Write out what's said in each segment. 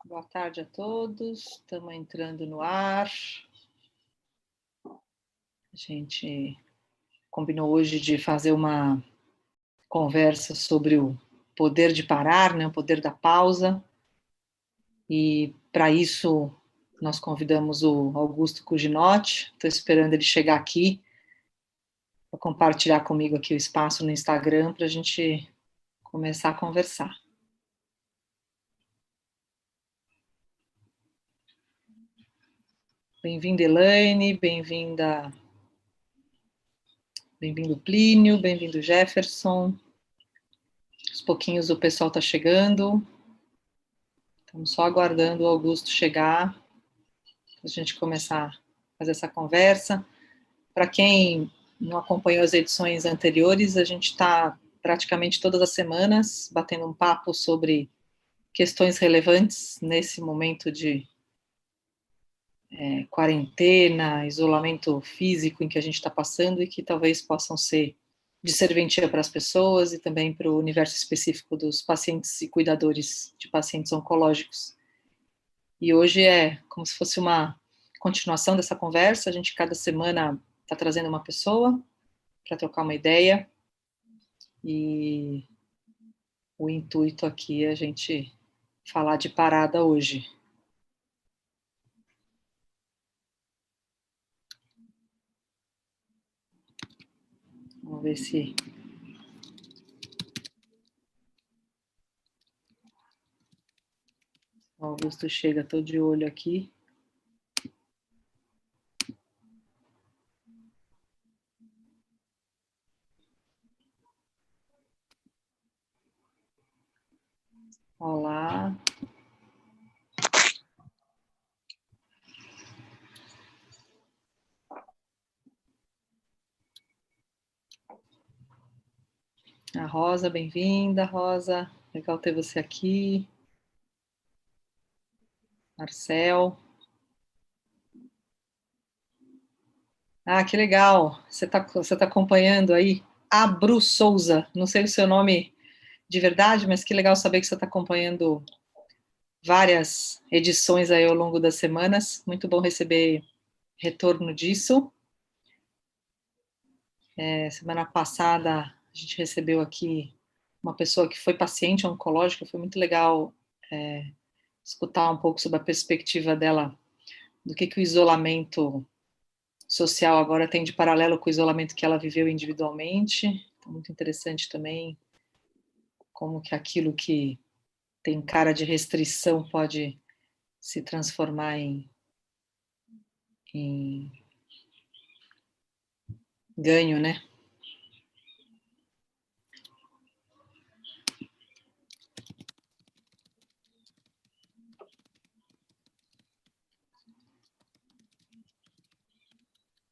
Boa tarde a todos, estamos entrando no ar. A gente combinou hoje de fazer uma conversa sobre o poder de parar, né, o poder da pausa. E para isso nós convidamos o Augusto Cuginotti. Estou esperando ele chegar aqui para compartilhar comigo aqui o espaço no Instagram para a gente começar a conversar. Bem-vinda, Elaine, bem-vindo Plínio, bem-vindo Jefferson. Aos pouquinhos o pessoal está chegando. Estamos só aguardando o Augusto chegar para a gente começar a fazer essa conversa. Para quem não acompanhou as edições anteriores, a gente está praticamente todas as semanas batendo um papo sobre questões relevantes nesse momento de quarentena, isolamento físico em que a gente está passando e que talvez possam ser de serventia para as pessoas e também para o universo específico dos pacientes e cuidadores de pacientes oncológicos. E hoje é como se fosse uma continuação dessa conversa. A gente cada semana está trazendo uma pessoa para trocar uma ideia e o intuito aqui é a gente falar de parada hoje. Vamos ver se o Augusto chega. Estou de olho aqui. Olá. A Rosa, bem-vinda, Rosa. Legal ter você aqui. Marcel. Ah, que legal. Você tá acompanhando aí? Abru Souza. Não sei o seu nome de verdade, mas que legal saber que você está acompanhando várias edições aí ao longo das semanas. Muito bom receber retorno disso. Semana passada a gente recebeu aqui uma pessoa que foi paciente oncológica. Foi muito legal escutar um pouco sobre a perspectiva dela, do que o isolamento social agora tem de paralelo com o isolamento que ela viveu individualmente. Então, muito interessante também como que aquilo que tem cara de restrição pode se transformar em ganho, né?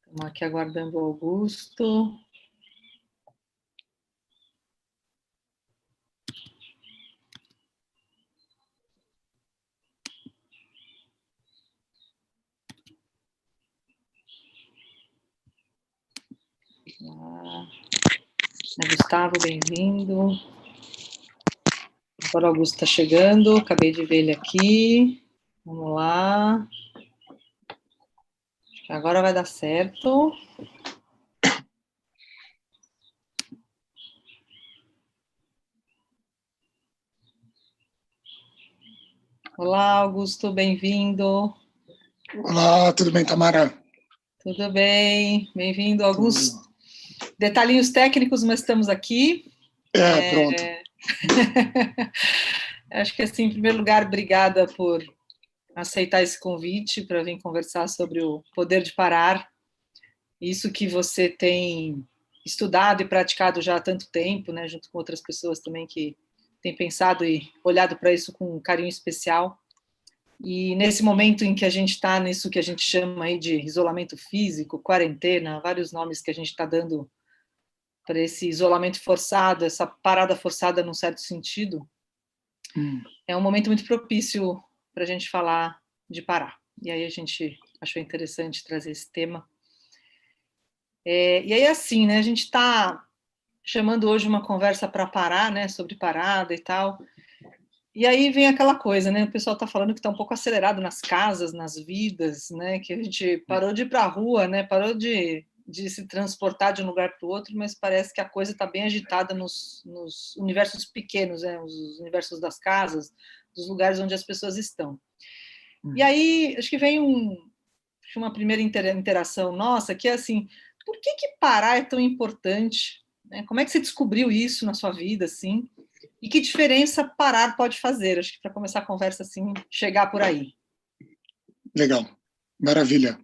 Estamos aqui aguardando o Augusto. Gustavo, bem-vindo. Agora o Augusto está chegando, acabei de ver ele aqui. Vamos lá. Acho que agora vai dar certo. Olá, Augusto, bem-vindo. Olá, tudo bem, Tamara? Tudo bem, bem-vindo, Augusto. Detalhinhos técnicos, mas estamos aqui. Pronto. Acho que, assim, em primeiro lugar, obrigada por aceitar esse convite para vir conversar sobre o poder de parar. Isso que você tem estudado e praticado já há tanto tempo, né, junto com outras pessoas também que têm pensado e olhado para isso com um carinho especial. E nesse momento em que a gente está nisso que a gente chama aí de isolamento físico, quarentena, vários nomes que a gente está dando para esse isolamento forçado, essa parada forçada num certo sentido, é um momento muito propício para a gente falar de parar. e aí a gente achou interessante trazer esse tema. E aí, assim, né, a gente está chamando hoje uma conversa para parar, né, sobre parada e tal. E aí vem aquela coisa, né? O pessoal está falando que está um pouco acelerado nas casas, nas vidas, né? Que a gente parou de ir para a rua, né? Parou de se transportar de um lugar para o outro, mas parece que a coisa está bem agitada nos universos pequenos, né? Os universos das casas, dos lugares onde as pessoas estão. E aí, acho que vem uma primeira interação nossa, que é assim, por que parar é tão importante? Né? Como é que você descobriu isso na sua vida, assim? E que diferença parar pode fazer? Acho que para começar a conversa, assim, chegar por aí. Legal, maravilha.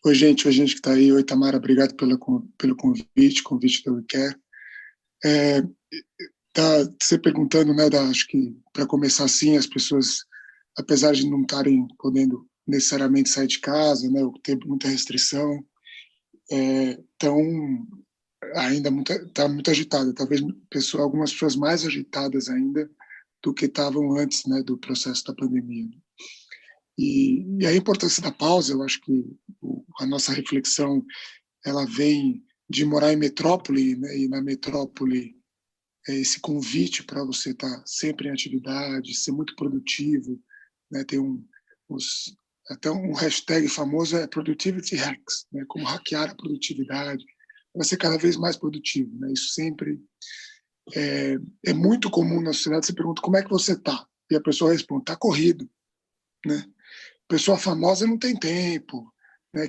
Oi, gente que está aí. Oi, Tamara, obrigado pelo convite do WeCare. Tá você perguntando, né, acho que para começar assim, as pessoas, apesar de não estarem podendo necessariamente sair de casa, né, ter muita restrição, estão ainda tá muito agitada, talvez algumas pessoas mais agitadas ainda do que estavam antes, né, do processo da pandemia. E a importância da pausa, eu acho que a nossa reflexão ela vem de morar em metrópole, né, e na metrópole esse convite para você estar sempre em atividade, ser muito produtivo, né, tem até um hashtag famoso é Productivity Hacks, né, como hackear a produtividade, para ser cada vez mais produtivo, né, isso sempre é muito comum na sociedade. Você pergunta como é que você está e a pessoa responde, está corrido, né? Pessoa famosa não tem tempo, né?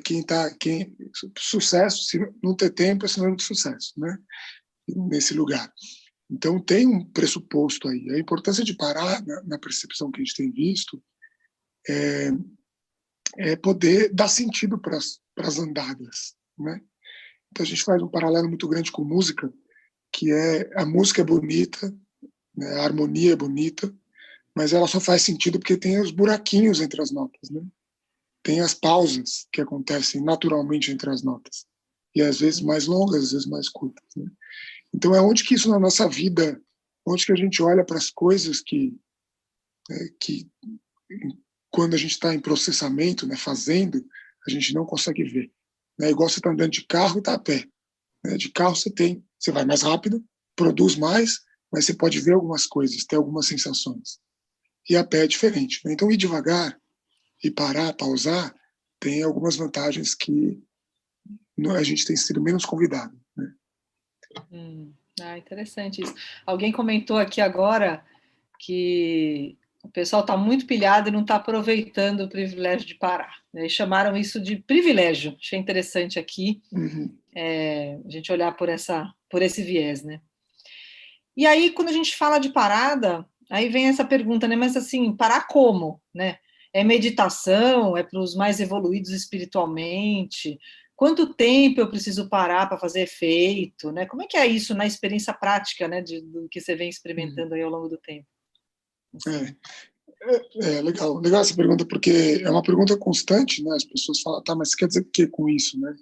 Sucesso, se não ter tempo é sinônimo de sucesso, né? Nesse lugar. Então tem um pressuposto aí. A importância de parar na percepção que a gente tem visto é poder dar sentido para as andadas, né? Então a gente faz um paralelo muito grande com música, que a música é bonita, né? A harmonia é bonita, mas ela só faz sentido porque tem os buraquinhos entre as notas, né? Tem as pausas que acontecem naturalmente entre as notas, e às vezes mais longas, às vezes mais curtas, né? Então é onde que isso na nossa vida, onde que a gente olha para as coisas que quando a gente está em processamento, né, fazendo, a gente não consegue ver. Né? Igual você está andando de carro e está a pé. Né? De carro você vai mais rápido, produz mais, mas você pode ver algumas coisas, ter algumas sensações. E a pé é diferente. Né? Então ir devagar e parar, pausar, tem algumas vantagens que a gente tem sido menos convidado. Né? Interessante isso. Alguém comentou aqui agora que o pessoal está muito pilhado e não está aproveitando o privilégio de parar. Né? E chamaram isso de privilégio. Achei interessante aqui a gente olhar por esse viés, né? E aí, quando a gente fala de parada, aí vem essa pergunta, né? Mas assim, parar como, né? É meditação? É para os mais evoluídos espiritualmente? Quanto tempo eu preciso parar para fazer efeito, né? Como é que é isso na experiência prática, né? Do que você vem experimentando aí ao longo do tempo? Assim. Legal essa pergunta, porque é uma pergunta constante, né? As pessoas falam, tá, mas você quer dizer o que com isso, né?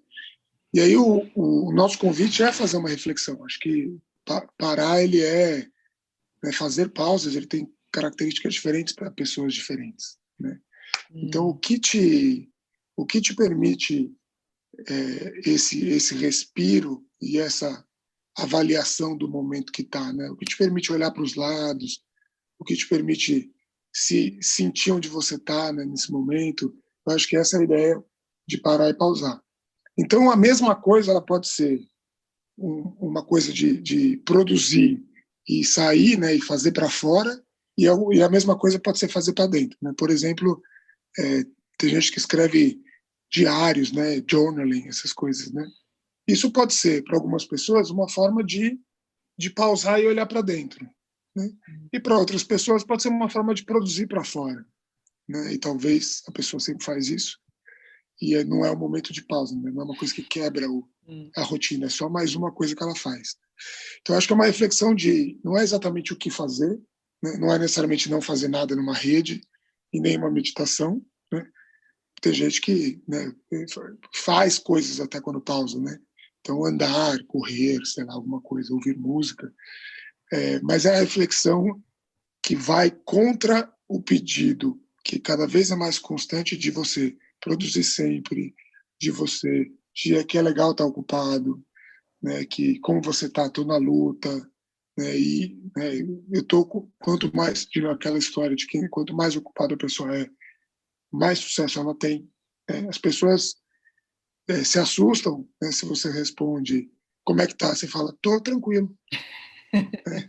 E aí o nosso convite é fazer uma reflexão. Acho que parar, ele fazer pausas, ele tem características diferentes para pessoas diferentes, né? Então, o que te permite esse respiro e essa avaliação do momento que está, né? O que te permite olhar para os lados, o que te permite se sentir onde você está, né, nesse momento. Eu acho que essa é a ideia de parar e pausar. Então, a mesma coisa ela pode ser uma coisa de produzir e sair, né, e fazer para fora, e a mesma coisa pode ser fazer para dentro. Né? Por exemplo, tem gente que escreve diários, né, journaling, essas coisas. Né? Isso pode ser, para algumas pessoas, uma forma de pausar e olhar para dentro. Né? E para outras pessoas pode ser uma forma de produzir para fora. Né? E talvez a pessoa sempre faz isso, e não é um momento de pausa, né? Não é uma coisa que quebra a rotina, é só mais uma coisa que ela faz. Então, acho que é uma reflexão não é exatamente o que fazer, né? Não é necessariamente não fazer nada numa rede, e nem uma meditação. Né? Tem gente que, né, faz coisas até quando pausa, né? Então, andar, correr, sei lá, alguma coisa, ouvir música. Mas é a reflexão que vai contra o pedido que cada vez é mais constante de você produzir sempre, que é legal estar ocupado, né, que como você está, estou na luta, né, e né, eu tô quanto mais de aquela história de que quanto mais ocupada a pessoa é, mais sucesso ela tem. Né? As pessoas se assustam, né, se você responde como é que tá, você fala tô tranquilo.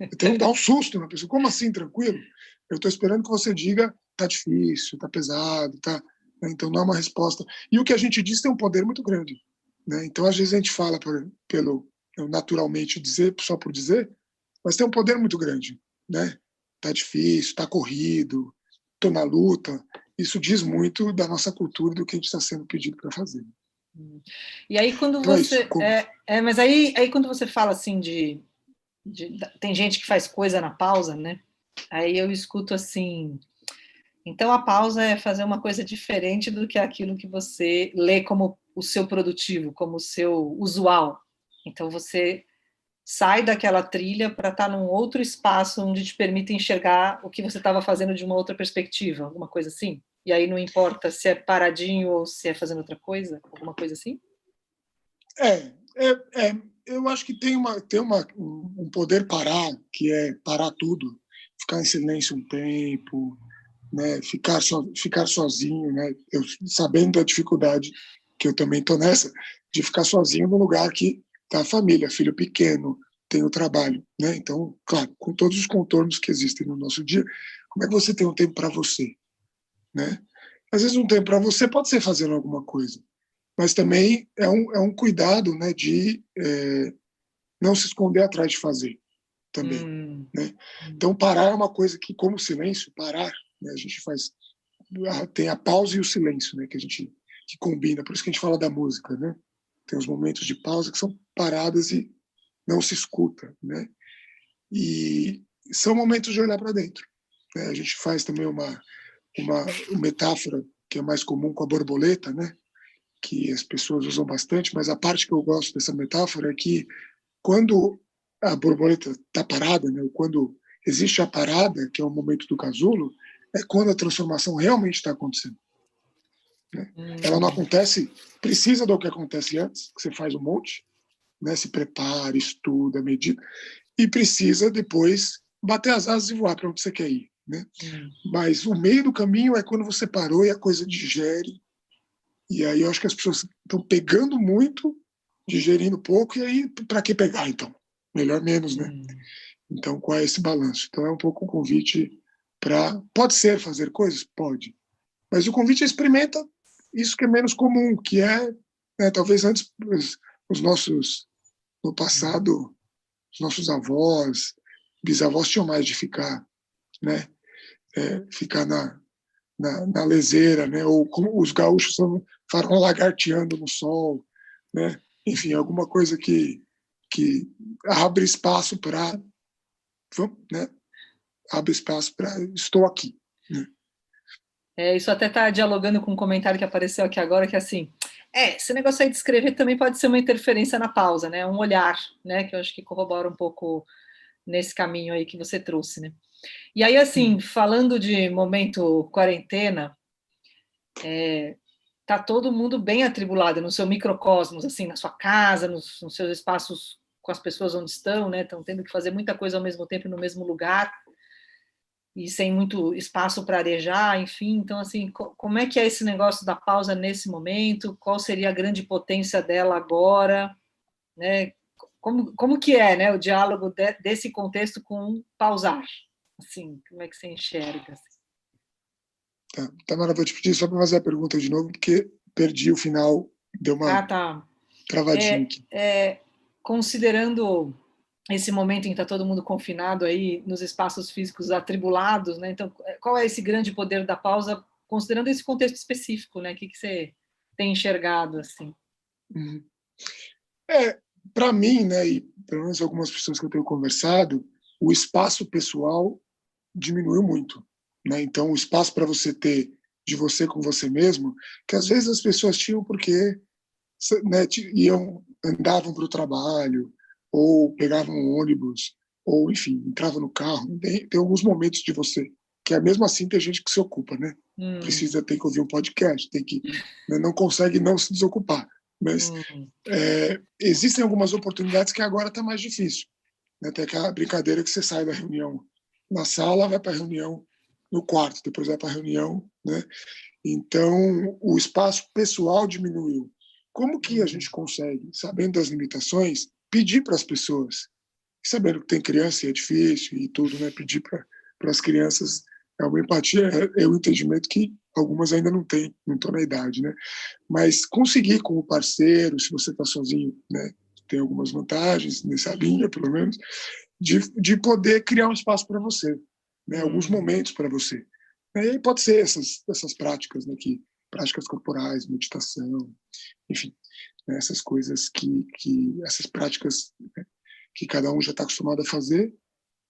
Então dá um susto na pessoa. Como assim tranquilo? Eu estou esperando que você diga tá difícil, tá pesado, tá. Então não é uma resposta. E o que a gente diz tem um poder muito grande, né? Então às vezes a gente fala pelo naturalmente dizer só por dizer, mas tem um poder muito grande, né? Tá difícil, tá corrido, tô na luta. Isso diz muito da nossa cultura, do que a gente está sendo pedido para fazer. E aí quando Então é isso. você mas aí quando você fala assim tem gente que faz coisa na pausa, né? Aí eu escuto assim, então a pausa é fazer uma coisa diferente do que aquilo que você lê como o seu produtivo, como o seu usual. Então você sai daquela trilha para estar num outro espaço onde te permite enxergar o que você estava fazendo de uma outra perspectiva, alguma coisa assim. E aí não importa se é paradinho ou se é fazendo outra coisa, alguma coisa assim? Eu acho que um poder parar, que é parar tudo, ficar em silêncio um tempo, né, ficar sozinho, né, eu sabendo da dificuldade que eu também estou nessa, de ficar sozinho no lugar que está a família, filho pequeno, tem o trabalho, né? Então, claro, com todos os contornos que existem no nosso dia, como é que você tem um tempo para você, né? Às vezes um tempo para você pode ser fazendo alguma coisa, mas também é um cuidado, né, de não se esconder atrás de fazer também, né? Então parar é uma coisa que, como o silêncio, parar, né, a gente faz, tem a pausa e o silêncio, né, que combina, por isso que a gente fala da música, né? Tem os momentos de pausa que são paradas e não se escuta, né? E são momentos de olhar para dentro, né? A gente faz também uma metáfora que é mais comum com a borboleta, né? Que as pessoas usam bastante, mas a parte que eu gosto dessa metáfora é que quando a borboleta está parada, né, quando existe a parada, que é o momento do casulo, é quando a transformação realmente está acontecendo. Né? Ela não acontece, precisa do que acontece antes, que você faz um monte, né, se prepara, estuda, medita, e precisa depois bater as asas e voar para onde você quer ir. Né? Mas o meio do caminho é quando você parou e a coisa digere. E aí eu acho que as pessoas estão pegando muito, digerindo pouco, e aí para que pegar então? Melhor menos, né? Então qual é esse balanço? Então é um pouco um convite para... Pode ser fazer coisas? Pode. Mas o convite é experimenta isso que é menos comum, que é, né, talvez antes os nossos, no passado, os nossos avós, bisavós tinham mais de ficar, né? Ficar na leseira, né? Ou como os gaúchos falam, lagarteando no sol, né? Enfim, alguma coisa que abre espaço para, né? Abre espaço para estou aqui. Né? Isso até está dialogando com um comentário que apareceu aqui agora, que é assim, esse negócio aí de escrever também pode ser uma interferência na pausa, né? Um olhar, né? Que eu acho que corrobora um pouco nesse caminho aí que você trouxe, né? E aí, assim, falando de momento quarentena, tá todo mundo bem atribulado no seu microcosmos, assim, na sua casa, nos seus espaços com as pessoas onde estão, né? Estão tendo que fazer muita coisa ao mesmo tempo no mesmo lugar e sem muito espaço para arejar, enfim. Então, assim, como é que é esse negócio da pausa nesse momento? Qual seria a grande potência dela agora? Né? Como que é, né, o diálogo desse contexto com pausar? Assim, como é que você enxerga? Assim? Tá, Tamara, vou te pedir só para fazer a pergunta de novo, porque perdi o final, deu uma Tá. travadinha aqui. Considerando esse momento em que está todo mundo confinado aí nos espaços físicos atribulados, né? Então, qual é esse grande poder da pausa, considerando esse contexto específico, né? O que você tem enxergado assim? Para mim, né, e pelo menos algumas pessoas que eu tenho conversado, o espaço pessoal diminuiu muito, né? Então, o espaço para você ter de você com você mesmo, que às vezes as pessoas tinham porque, né, andavam para o trabalho, ou pegavam um ônibus, ou enfim, entravam no carro. Tem alguns momentos de você que mesmo assim tem gente que se ocupa, né? Precisa ter que ouvir um podcast, tem que, né, não consegue não se desocupar. Mas existem algumas oportunidades que agora está mais difícil. Né? Tem aquela brincadeira que você sai da reunião na sala, vai para a reunião no quarto, depois vai para a reunião, né? Então, o espaço pessoal diminuiu. Como que a gente consegue, sabendo das limitações, pedir para as pessoas, sabendo que tem criança e é difícil e tudo, né? Pedir para as crianças é uma empatia, é um entendimento que algumas ainda não têm, não estão na idade, né? Mas conseguir com o parceiro, se você está sozinho, né? Tem algumas vantagens, nessa linha, pelo menos, de poder criar um espaço para você, né? Alguns momentos para você. E aí pode ser essas práticas, né? Práticas corporais, meditação, enfim, né? Essas coisas essas práticas, né? Que cada um já está acostumado a fazer,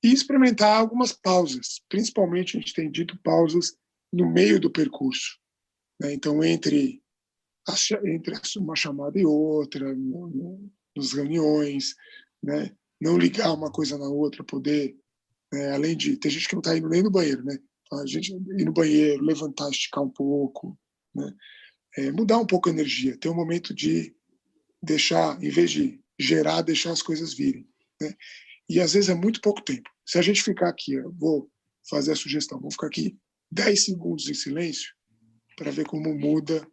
e experimentar algumas pausas. Principalmente, a gente tem dito pausas no meio do percurso. Né? Então, entre uma chamada e outra, nas reuniões, né? Não ligar uma coisa na outra, poder, né? Além de... Tem gente que não está indo nem no banheiro, né? A gente ir no banheiro, levantar, esticar um pouco, né? Mudar um pouco a energia, ter um momento de deixar, em vez de gerar, deixar as coisas virem. Né? E às vezes é muito pouco tempo. Se a gente ficar aqui, eu vou fazer a sugestão, vou ficar aqui 10 segundos em silêncio para ver como muda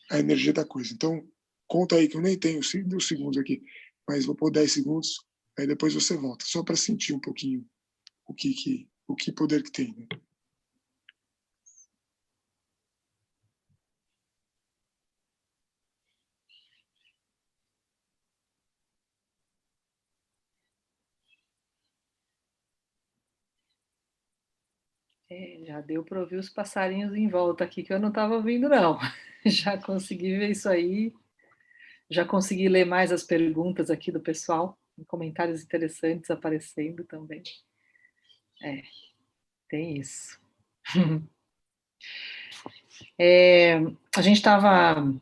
a energia da coisa. Então, conta aí, que eu nem tenho os segundos aqui, mas vou pôr 10 segundos, aí depois você volta, só para sentir um pouquinho o que poder que tem. Né? Já deu para ouvir os passarinhos em volta aqui, que eu não estava ouvindo, não. Já consegui ver isso aí, já consegui ler mais as perguntas aqui do pessoal, comentários interessantes aparecendo também. Tem isso. A gente estava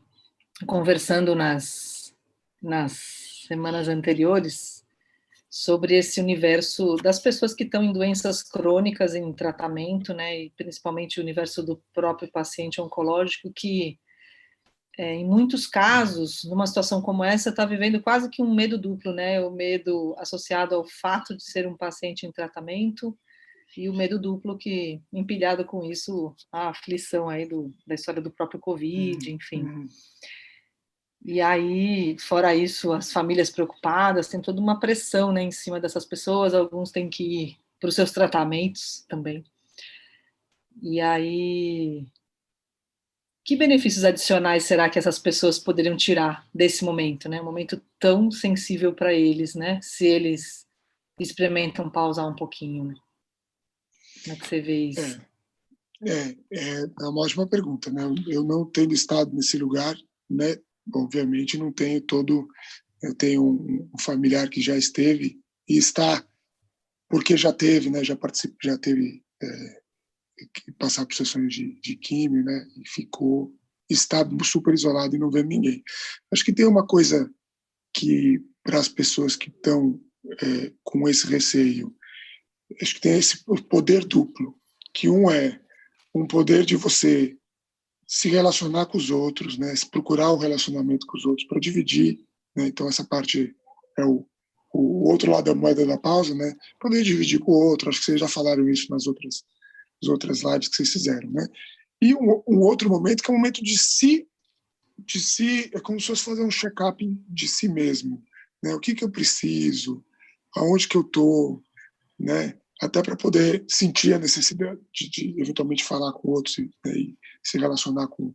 conversando nas semanas anteriores sobre esse universo das pessoas que estão em doenças crônicas em tratamento, né, e principalmente o universo do próprio paciente oncológico, que em muitos casos, numa situação como essa, está vivendo quase que um medo duplo, né, o medo associado ao fato de ser um paciente em tratamento e o medo duplo que, empilhado com isso, a aflição aí da história do próprio Covid, enfim. E aí, fora isso, as famílias preocupadas, tem toda uma pressão, né, em cima dessas pessoas, alguns têm que ir para os seus tratamentos também. E aí, que benefícios adicionais será que essas pessoas poderiam tirar desse momento, né? Um momento tão sensível para eles, né? Se eles experimentam pausar um pouquinho, né? Como é que você vê isso? É uma ótima pergunta, né? Eu não tendo estado nesse lugar, né? Obviamente não tenho todo... Eu tenho um familiar que já esteve e está, porque já teve, né? Já participou, já teve que passar por sessões de químio, né? E está super isolado e não vê ninguém. Acho que tem uma coisa que, para as pessoas que estão com esse receio, acho que tem esse poder duplo, que é um poder de você se relacionar com os outros, né? Procurar o relacionamento com os outros para dividir, né? Então essa parte é o outro lado da moeda da pausa, né? Poder dividir com o outro. Acho que vocês já falaram isso nas outras lives que vocês fizeram, né? E um outro momento que é o momento de si, é como se fosse fazer um check-up de si mesmo, né? O que eu preciso, aonde que eu tô, né? Até para poder sentir a necessidade de eventualmente falar com outros, né? E se relacionar com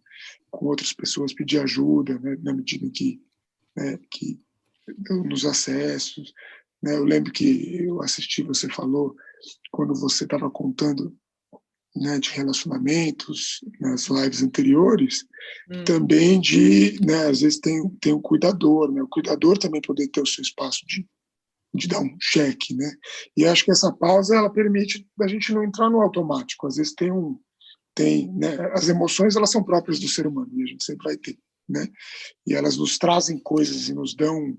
outras pessoas, pedir ajuda, né? Na medida em que nos acessos, né? Eu lembro que eu assisti, você falou, quando você estava contando, né, de relacionamentos nas lives anteriores, também né, às vezes tem um cuidador, né? O cuidador também poder ter o seu espaço de dar um check, né? E acho que essa pausa ela permite a gente não entrar no automático. Às vezes né, as emoções elas são próprias do ser humano e a gente sempre vai ter, né? E elas nos trazem coisas e nos dão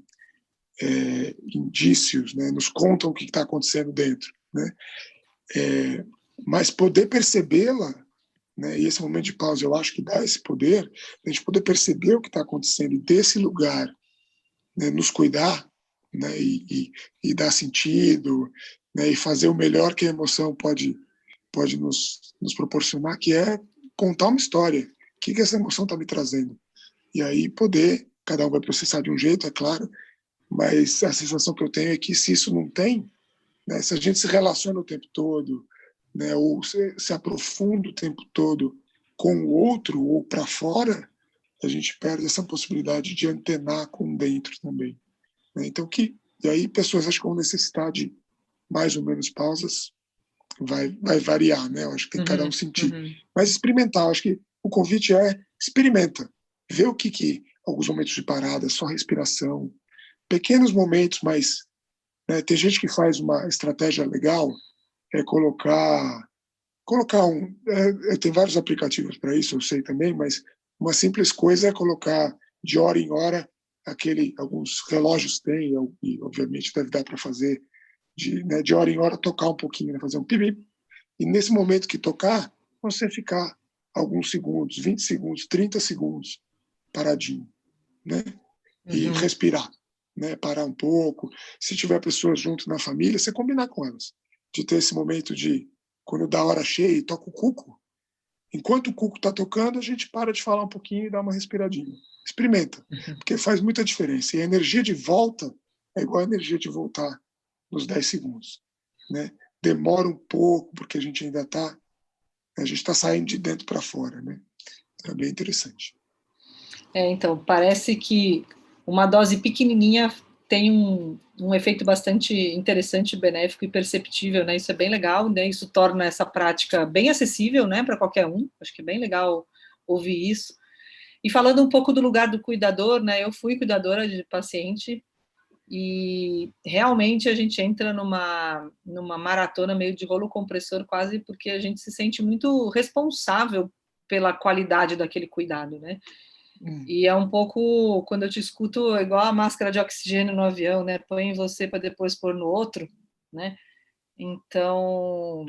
indícios, né? Nos contam o que está acontecendo dentro, né? mas poder percebê-la, né, e esse momento de pausa eu acho que dá esse poder, a gente poder perceber o que está acontecendo e desse lugar, né, nos cuidar, né, e dar sentido, né, e fazer o melhor que a emoção pode nos proporcionar, que é contar uma história. O que essa emoção está me trazendo? E aí poder, cada um vai processar de um jeito, é claro, mas a sensação que eu tenho é que se isso não tem, né, se a gente se relaciona o tempo todo, né, ou se aprofunda o tempo todo com o outro ou para fora, a gente perde essa possibilidade de antenar com dentro também. Né? Então, e aí pessoas acho que vão necessitar de mais ou menos pausas, vai variar, né? Eu acho que tem que cada um sentir. Mas experimentar, acho que o convite é experimenta, vê o que alguns momentos de parada, só respiração, pequenos momentos, mas né, tem gente que faz uma estratégia legal, é colocar tem vários aplicativos para isso, eu sei também, mas uma simples coisa é colocar de hora em hora alguns relógios têm, e obviamente deve dar para fazer de hora em hora tocar um pouquinho, né, fazer um pip. E nesse momento que tocar, você ficar alguns segundos, 20 segundos, 30 segundos paradinho, né? E respirar, né? Parar um pouco. Se tiver pessoas junto na família, você combinar com elas. De ter esse momento de, quando dá a hora cheia e toca o cuco, enquanto o cuco está tocando, a gente para de falar um pouquinho e dá uma respiradinha. Experimenta, porque faz muita diferença. E a energia de volta é igual a energia de voltar nos 10 segundos, né? Demora um pouco, porque a gente está saindo de dentro para fora, né? É bem interessante. Então, parece que uma dose pequenininha tem um efeito bastante interessante, benéfico e perceptível, né? Isso é bem legal, né? Isso torna essa prática bem acessível, né, para qualquer um. Acho que é bem legal ouvir isso. E falando um pouco do lugar do cuidador, né? Eu fui cuidadora de paciente e realmente a gente entra numa maratona meio de rolo compressor, quase porque a gente se sente muito responsável pela qualidade daquele cuidado, né? E é um pouco, quando eu te escuto, é igual a máscara de oxigênio no avião, né? Põe em você para depois pôr no outro, né? Então,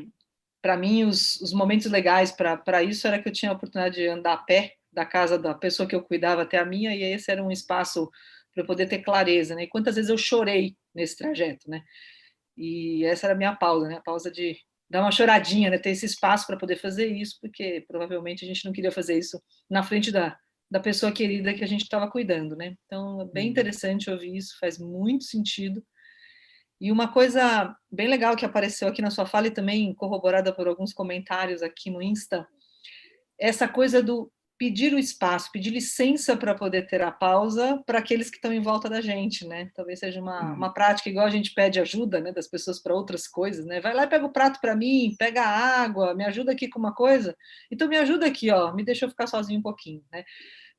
para mim, os momentos legais para isso era que eu tinha a oportunidade de andar a pé da casa da pessoa que eu cuidava até a minha, e esse era um espaço para eu poder ter clareza, né? E quantas vezes eu chorei nesse trajeto, né? E essa era a minha pausa, né? A pausa de dar uma choradinha, né? Ter esse espaço para poder fazer isso, porque provavelmente a gente não queria fazer isso na frente da pessoa querida que a gente estava cuidando, né? Então, é bem interessante ouvir isso, faz muito sentido. E uma coisa bem legal que apareceu aqui na sua fala e também corroborada por alguns comentários aqui no Insta, essa coisa do pedir o espaço, pedir licença para poder ter a pausa para aqueles que estão em volta da gente, né? Talvez seja uma prática igual a gente pede ajuda, né, das pessoas para outras coisas, né? Vai lá e pega o prato para mim, pega a água, me ajuda aqui com uma coisa. Então me ajuda aqui, ó, me deixa eu ficar sozinho um pouquinho, né?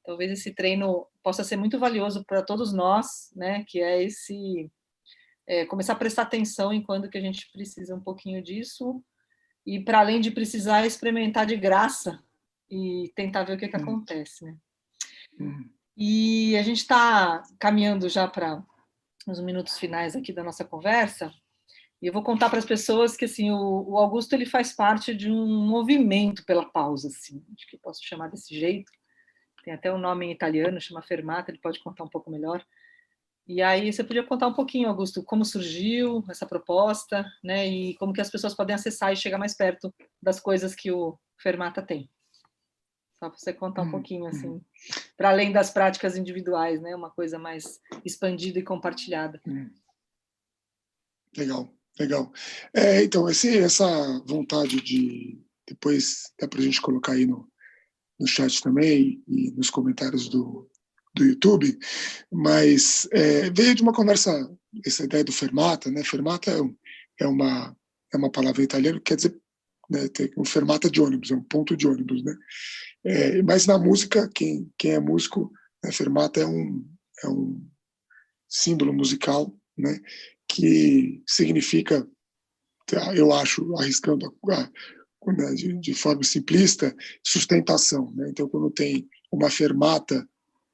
Talvez esse treino possa ser muito valioso para todos nós, né? Que é começar a prestar atenção em quando que a gente precisa um pouquinho disso e, para além de precisar, experimentar de graça e tentar ver o que acontece, né? E a gente está caminhando já para os minutos finais aqui da nossa conversa, e eu vou contar para as pessoas que assim, o Augusto ele faz parte de um movimento pela pausa, assim, acho que eu posso chamar desse jeito, tem até um nome em italiano, chama Fermata, ele pode contar um pouco melhor. E aí você podia contar um pouquinho, Augusto, como surgiu essa proposta, né, e como que as pessoas podem acessar e chegar mais perto das coisas que o Fermata tem. Só para você contar um pouquinho, assim, para além das práticas individuais, né, uma coisa mais expandida e compartilhada. Legal, legal. Então, essa vontade de, depois dá para a gente colocar aí no chat também e nos comentários do YouTube, mas veio de uma conversa, essa ideia do fermata, né? Fermata é uma palavra italiana que quer dizer, né, tem um fermata de ônibus, é um ponto de ônibus, né? Mas na música, quem é músico, né, fermata é um símbolo musical, né? Que significa, eu acho, arriscando né, de forma simplista, sustentação, né? Então, quando tem uma fermata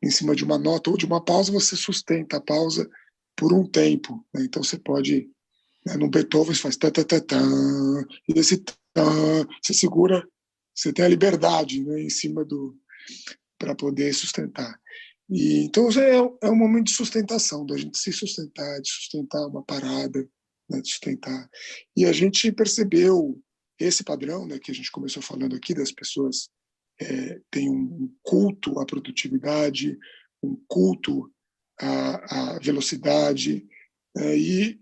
em cima de uma nota ou de uma pausa, você sustenta a pausa por um tempo, né? Então você pode né? No Beethoven você faz tá, tá, tá, tá, e esse tá, você segura, você tem a liberdade, né, em cima para poder sustentar. E então é um momento de sustentação, da gente se sustentar, de sustentar uma parada, né, de sustentar. E a gente percebeu esse padrão, né, que a gente começou falando aqui, das pessoas têm um culto à produtividade, um culto à velocidade, e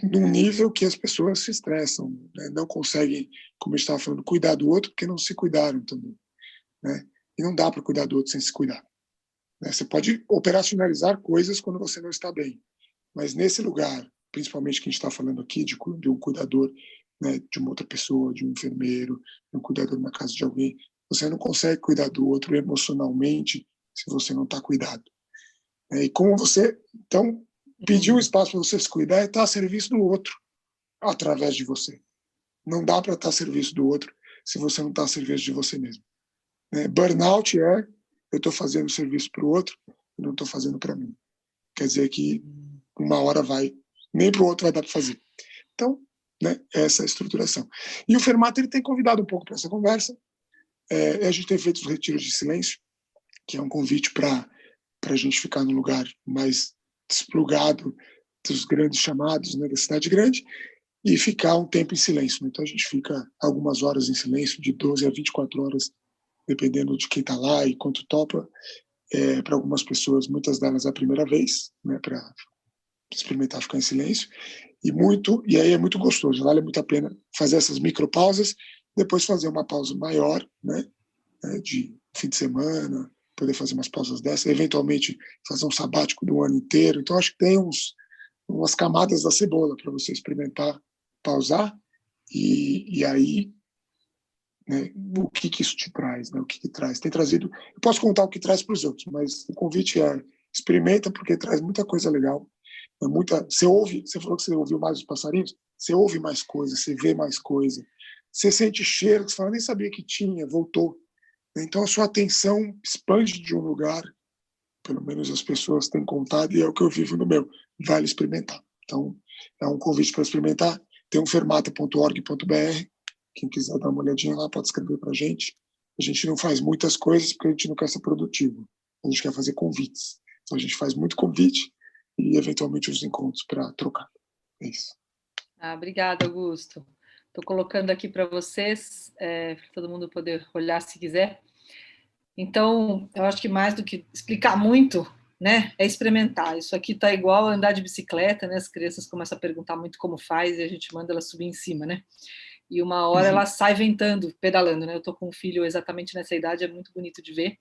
num nível que as pessoas se estressam, né, não conseguem, como a gente estava falando, cuidar do outro porque não se cuidaram também, né? E não dá para cuidar do outro sem se cuidar, né? Você pode operacionalizar coisas quando você não está bem, mas nesse lugar, principalmente que a gente está falando aqui, de um cuidador, né, de uma outra pessoa, de um enfermeiro, de um cuidador na casa de alguém, você não consegue cuidar do outro emocionalmente se você não está cuidado. E como você, então, pedir um espaço para você se cuidar é estar a serviço do outro, através de você. Não dá para estar a serviço do outro se você não está a serviço de você mesmo. Burnout eu estou fazendo serviço para o outro e não estou fazendo para mim. Quer dizer que uma hora nem para o outro vai dar para fazer. Então, né, essa é a estruturação. E o Fermat ele tem convidado um pouco para essa conversa. A gente tem feito os retiros de silêncio, que é um convite para a gente ficar num lugar mais desplugado dos grandes chamados, né, da cidade grande, e ficar um tempo em silêncio. Então a gente fica algumas horas em silêncio, de 12 a 24 horas, dependendo de quem está lá e quanto topa. Para algumas pessoas, muitas delas é a primeira vez, né, para experimentar ficar em silêncio, e aí é muito gostoso, vale muito a pena fazer essas micropausas, depois fazer uma pausa maior, né, de fim de semana, poder fazer umas pausas dessas, eventualmente fazer um sabático do ano inteiro. Então acho que tem umas camadas da cebola para você experimentar, pausar, e aí, né, o que isso te traz, né, o que traz. Tem trazido, eu posso contar o que traz para os outros, mas o convite experimenta, porque traz muita coisa legal. Você falou que você ouviu mais os passarinhos, você ouve mais coisa, você vê mais coisa, você sente cheiro que você fala, nem sabia que tinha, voltou. Então a sua atenção expande de um lugar, pelo menos as pessoas têm contado, e é o que eu vivo no meu, vale experimentar. Então é um convite para experimentar. Tem um fermata.org.br, quem quiser dar uma olhadinha lá pode escrever para a gente. A gente não faz muitas coisas porque a gente não quer ser produtivo, a gente quer fazer convites. Então a gente faz muito convite e eventualmente os encontros para trocar. É isso. Obrigada, Augusto. Estou colocando aqui para vocês, para todo mundo poder olhar se quiser. Então, eu acho que mais do que explicar muito, né, é experimentar. Isso aqui está igual a andar de bicicleta, né? As crianças começam a perguntar muito como faz e a gente manda ela subir em cima, né? E uma hora ela sai ventando, pedalando, né? Eu estou com um filho exatamente nessa idade, é muito bonito de ver.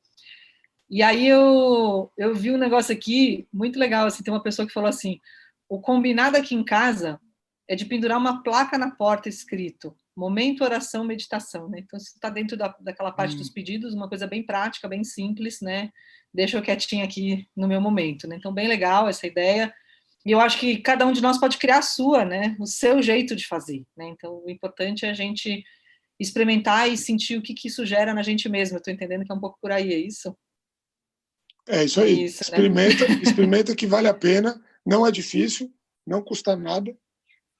E aí eu vi um negócio aqui muito legal, assim, tem uma pessoa que falou assim, o combinado aqui em casa é de pendurar uma placa na porta escrito momento, oração, meditação, né? Então, isso está dentro daquela parte dos pedidos, uma coisa bem prática, bem simples, né? Deixa eu quietinha aqui no meu momento, né? Então, bem legal essa ideia. E eu acho que cada um de nós pode criar a sua, né? O seu jeito de fazer, né? Então, o importante é a gente experimentar e sentir o que isso gera na gente mesmo. Eu estou entendendo que é um pouco por aí, é isso? É isso aí. Isso, Experimenta que vale a pena, não é difícil, não custa nada.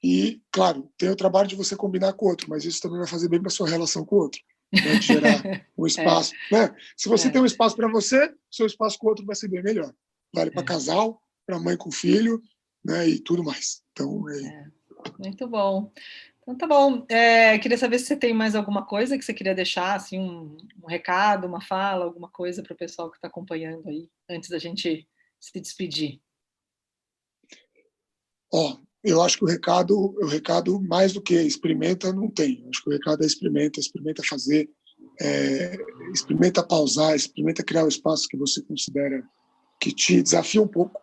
E, claro, tem o trabalho de você combinar com o outro, mas isso também vai fazer bem para a sua relação com o outro, né? De gerar um espaço. Né? Se você tem um espaço para você, seu espaço com o outro vai ser bem melhor. Vale para casal, para mãe com filho, né? E tudo mais. Então, muito bom. Então tá bom. Queria saber se você tem mais alguma coisa que você queria deixar, assim, um recado, uma fala, alguma coisa para o pessoal que está acompanhando aí, antes da gente se despedir. Eu acho que o recado mais do que experimenta não tem. Eu acho que o recado é experimenta fazer, experimenta pausar, experimenta criar o espaço que você considera que te desafia um pouco,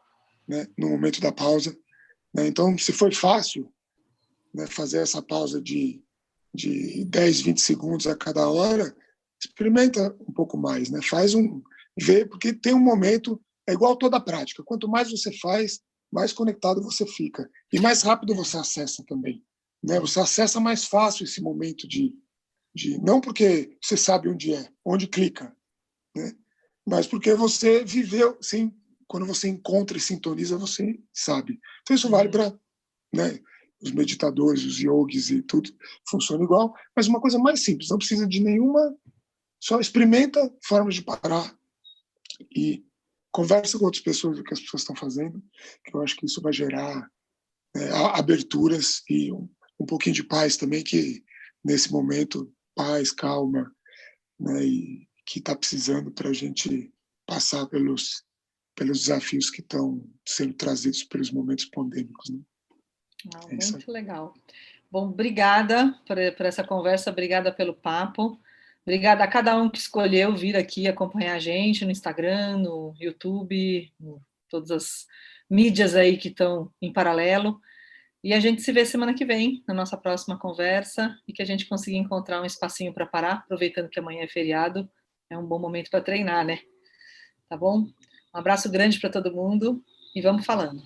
né, no momento da pausa. Né? Então, se foi fácil, né, fazer essa pausa de 10, 20 segundos a cada hora, experimenta um pouco mais, né? Vê, porque tem um momento, é igual toda prática, quanto mais você faz, mais conectado você fica. E mais rápido você acessa também. Né? Você acessa mais fácil esse momento não porque você sabe onde clica, né? Mas porque você viveu, sim, quando você encontra e sintoniza, você sabe. Então isso vale para, né? os meditadores, os yogis e tudo, funciona igual, mas uma coisa mais simples, não precisa de nenhuma, só experimenta formas de parar e conversa com outras pessoas do que as pessoas estão fazendo, que eu acho que isso vai gerar aberturas e um pouquinho de paz também, que nesse momento, paz, calma, né, e que está precisando para a gente passar pelos desafios que estão sendo trazidos pelos momentos pandêmicos. Né? Muito legal. Bom, obrigada por essa conversa, obrigada pelo papo, obrigada a cada um que escolheu vir aqui acompanhar a gente no Instagram, no YouTube, todas as mídias aí que estão em paralelo. E a gente se vê semana que vem, na nossa próxima conversa, e que a gente consiga encontrar um espacinho para parar, aproveitando que amanhã é feriado, é um bom momento para treinar, né? Tá bom? Um abraço grande para todo mundo e vamos falando.